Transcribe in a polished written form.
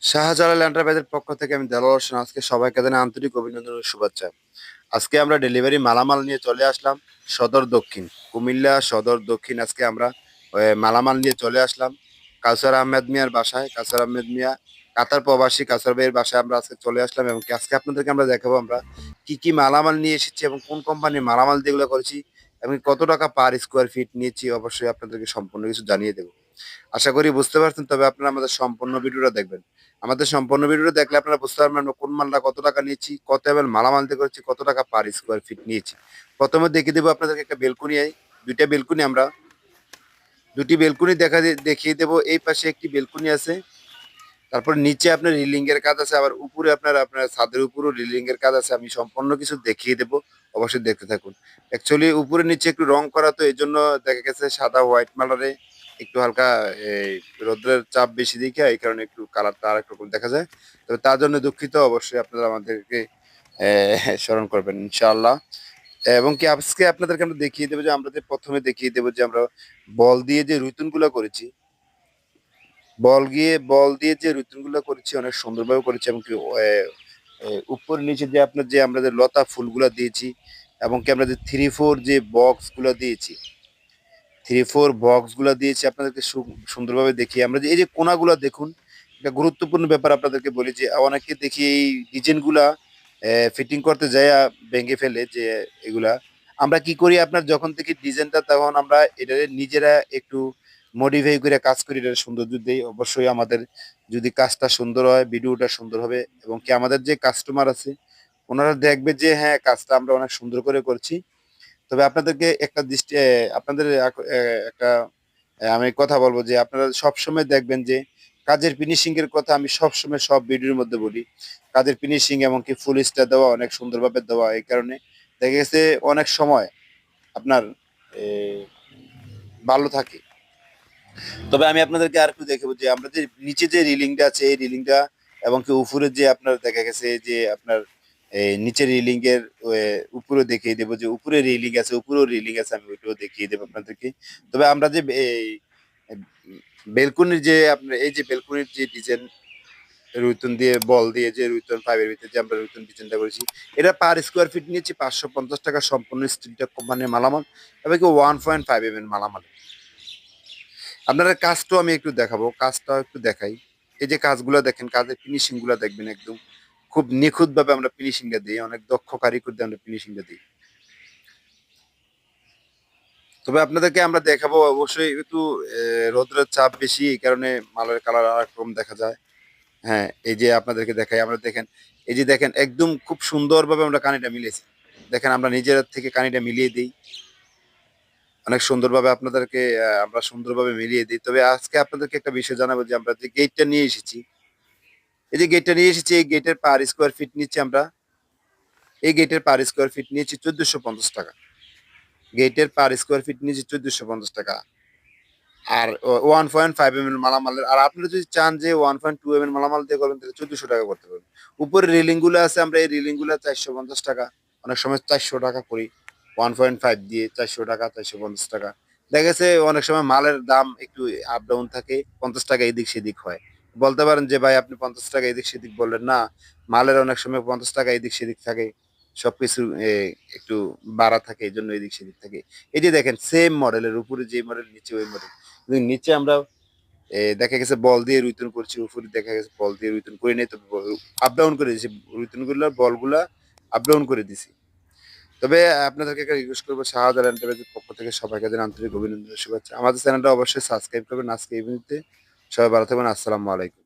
শাহজালাল এন্টারপ্রাইজের পক্ষ থেকে আমি দেলোয়ার হোসেন আজকে সবাইকে জানাই আন্তরিক অভিনন্দন ও শুভেচ্ছা। আজকে আমরা ডেলিভারি মালামাল নিয়ে চলে আসলাম সদর দক্ষিণ, কুমিল্লা সদর দক্ষিণ। আজকে আমরা মালামাল নিয়ে চলে আসলাম কাউসার আহমেদ মিয়ার বাসায়। কাউসার আহমেদ মিয়া কাতার প্রবাসী কাউসার ভাইয়ের বাসায় আমরা আজকে চলে আসলাম এবং আজকে আপনাদেরকে আমরা দেখাবো আমরা কি কি মালামাল নিয়ে এসেছি এবং কোন কোম্পানির মালামাল দিয়ে এগুলো করেছি এবং কত টাকা পার স্কোয়ার ফিট নিয়েছি। অবশ্যই আপনাদেরকে সম্পূর্ণ কিছু জানিয়ে দেবো। আশা করি বুঝতে পারছেন। তবে আপনারা আমাদের সম্পূর্ণ ভিডিওটা দেখবেন। আমাদের সম্পূর্ণ ভিডিওটা দেখলে আপনারা বুঝতে পারবেন আমরা কোন মালটা কত টাকা নিয়েছি, কত এমএল মালামাল দিয়ে করেছি, কত টাকা পার স্কোয়ার ফিট নিয়েছি। প্রথমে দেখিয়ে দেবো আপনাদেরকে একটা বেলকনি, দুইটা বেলকনি আমরা দুটি বেলকনি দেখিয়ে দেবো। এই পাশে একটি বেলকনি আছে, তারপর নিচে আপনার রিলিং এর কাজ আছে, আবার উপরে আপনার আপনার ছাদের উপরও রিলিং এর কাজ আছে। আমি সম্পূর্ণ কিছু দেখিয়ে দেবো, অবশ্যই দেখতে থাকুন। অ্যাকচুয়ালি উপরে নিচে একটু রং করা, তো এই জন্য দেখা গেছে সাদা হোয়াইট কালারে একটু হালকা এই রোদ্রের চাপ বেশি দেখে এই কারণে একটু কালারটা আর একটু দেখা যায়। তবে তার জন্য দুঃখিত। অবশ্যই আপনারা আমাদেরকে স্মরণ করবেন ইনশাআল্লাহ। এবং কি আজকে আপনাদেরকে আমরা দেখিয়ে দেবো যে আমরা যে প্রথমে দেখিয়ে দেবো যে আমরা বল দিয়ে যে রুইতুন গুলো করেছি, বল দিয়ে যে রুটিন গুলো করেছি অনেক সুন্দরভাবে করেছি। এবং কি উপর নিচে যে আপনার যে আমরা যে লতা ফুলগুলা দিয়েছি এবং কি আমরা যে 3-4 যে বক্স গুলা দিয়েছি, 3-4 বক্স গুলা দিয়েছি আপনাদেরকে সুন্দরভাবে দেখিয়ে আমরা যে এই যে কোনাগুলা দেখুন। একটা গুরুত্বপূর্ণ ব্যাপার আপনাদেরকে বলি যে অনেকে দেখি এই ডিজাইন গুলা ফিটিং করতে যায় ভেঙে ফেলে। যে এগুলা আমরা কি করি, আপনার যখন থেকে ডিজাইনটা তখন আমরা এটা নিজেরা একটু মডিফাই করে কাজ করি, এটা সৌন্দর্য দেই। অবশ্যই আমাদের যদি কাজটা সুন্দর হয়, ভিডিওটা সুন্দর হবে এবং কি আমাদের যে কাস্টমার আছে ওনারা দেখবে যে হ্যাঁ কাজটা আমরা অনেক সুন্দর করে করছি। তবে আপনাদেরকে একটা দৃষ্টি আপনাদের একটা আমি কথা বলবো যে আপনারা সবসময় দেখবেন যে কাজের ফিনিশিং এর কথা আমি সবসময় সব ভিডিওর মধ্যে বলি। কাজের ফিনিশিং এমনকি ফুল স্টার দেওয়া, অনেক সুন্দরভাবে দেওয়া। এই কারণে দেখা গেছে অনেক সময় আপনার এ, ভালো থাকে। তবে আমি আপনাদেরকে আর একটু দেখাবো যে আমরা যে নিচে যে রিলিংটা আছে এই রিলিংটা এবং কি উপরে যে আপনার দেখা গেছে যে আপনার এই নিচের রিলিং এর উপরে দেখিয়ে দেবো যে উপরে রিলিং আছে, উপরেও রিলিং আছে, আমি ওইটাও দেখিয়ে দেবো আপনাদেরকে। তবে আমরা যে এই বেলকুনির যে আপনার এই যে বেলকুনির যে ডিজাইন রুইতুন দিয়ে বল দিয়ে যে রুইতুন পাইপের ভিতরে যে আমরা রুইতুন ডিজাইনটা করেছি, এটা পার স্কোয়ার ফিট নিয়েছি 550 টাকা, সম্পূর্ণ স্টিলটা কোম্পানির মালামাল এবং কি 1.5 mm মালামাল। আপনারা কাজটাও আমি একটু দেখাবো, কাজটাও একটু দেখাই। এই যে কাজগুলো দেখেন, কাজের ফিনিশিং গুলা দেখবেন একদম খুব নিখুঁত ভাবে আমরা ফিনিশিংটা দিই, অনেক দক্ষ কারিগর দিয়ে আমরা ফিনিশিংটা দিই। তবে আপনাদেরকে আমরা দেখাবো অবশ্যই একটু রোদ্রের চাপ বেশি, এই কারণে মালের কালার আর রকম দেখা যায়। হ্যাঁ, এই যে আপনাদেরকে দেখাই, আমরা দেখেন এই যে দেখেন একদম খুব সুন্দরভাবে আমরা কানিটা মিলিয়েছি। দেখেন আমরা নিজের থেকে কানিটা মিলিয়ে দিই অনেক সুন্দরভাবে আপনাদেরকে আমরা সুন্দরভাবে মিলিয়ে দিই। তবে আজকে আপনাদেরকে একটা বিষয় জানাবো যে আমরা যে গেটটা নিয়ে এসেছি, এই যে গেটটা নিয়ে এসেছি, এই গেটের পার স্কোয়ার ফিট নিচ্ছি আমরা, এই গেটের পার স্কোয়ার ফিট নিয়েছি 1450 টাকা। গেটের পার স্কোয়ার ফিট নিয়েছি 1450 টাকা। আর 1.5 mm মালামালের, আর আপনারা যদি চান যে 1.2 mm মালামাল দিয়ে করবেন তাহলে 1400 টাকা করতে পারবেন। উপরে রেলিং গুলো আছে, আমরা এই রেলিং গুলো 450 টাকা, অনেক সময় 400 টাকা করি। 1.5 দিয়ে 400 টাকা, 450 টাকা। দেখা গেছে অনেক সময় মালের দাম একটু আপ ডাউন থাকে, 50 টাকা এদিক সেদিক হয়। বলতে পারেন যে ভাই আপনি 50 টাকা এদিক সেদিক বললেন না, মালের অনেক সময় 50 টাকা এদিক সেদিক থাকে, সবকিছু একটু বাড়া থাকে, এই জন্য এদিক সেদিক থাকে। এই যে দেখেন সেম মডেলের উপরে যে মডেল, নিচে ওই মডেল। কিন্তু নিচে আমরা দেখা গেছে বল দিয়ে রুইতন করছি, উপরে দেখা গেছে বল দিয়ে রুইতন করি নাই, তবে আপ ডাউন করে দিয়েছি রুইতন গুলা, বলগুলা আপ ডাউন করে দিছি। তবে আপনাদেরকে একটা রিকোয়েস্ট করবো, শাহজালাল এন্টারপ্রাইজের পক্ষ থেকে সবাইকে জানাই আন্তরিক অভিনন্দন ও শুভেচ্ছা। আমাদের চ্যানেলটা অবশ্যই সাবস্ক্রাইব করবেন। আজকে এই মুহূর্তে সবাই ভালো থাকবেন। আসসালামু আলাইকুম।